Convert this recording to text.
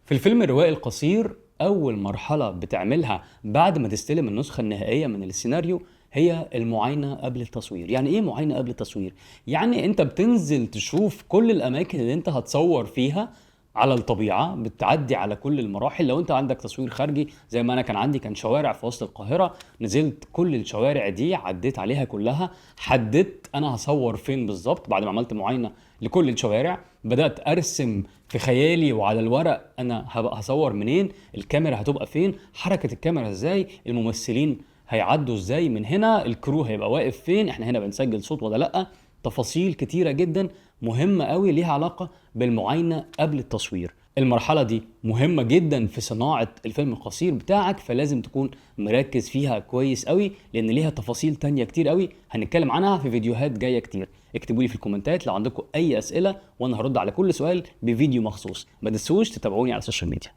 في الفيلم الروائي القصير أول مرحلة بتعملها بعد ما تستلم النسخة النهائية من السيناريو هي المعاينة قبل التصوير. يعني إيه معاينة قبل التصوير؟ يعني أنت بتنزل تشوف كل الأماكن اللي أنت هتصور فيها على الطبيعة، بتعدي على كل المراحل. لو أنت عندك تصوير خارجي زي ما أنا كان عندي، كان شوارع في وسط القاهرة، نزلت كل الشوارع دي عديت عليها كلها، حددت أنا هصور فين بالظبط. بعد ما عملت معاينة لكل الشوارع بدأت أرسم في خيالي وعلى الورق انا هبقى هصور منين، الكاميرا هتبقى فين، حركة الكاميرا ازاي، الممثلين هيعدوا ازاي من هنا، الكرو هيبقى واقف فين، احنا هنا بنسجل صوت ولا لا. تفاصيل كتيرة جدا مهمة قوي ليها علاقة بالمعاينة قبل التصوير. المرحلة دي مهمة جدا في صناعة الفيلم القصير بتاعك، فلازم تكون مركز فيها كويس قوي لان ليها تفاصيل تانية كتير قوي هنتكلم عنها في فيديوهات جاية كتير. اكتبوا لي في الكومنتات لو عندكم اي اسئلة وانا هرد على كل سؤال بفيديو مخصوص. ما تنسوش تتابعوني على السوشيال ميديا.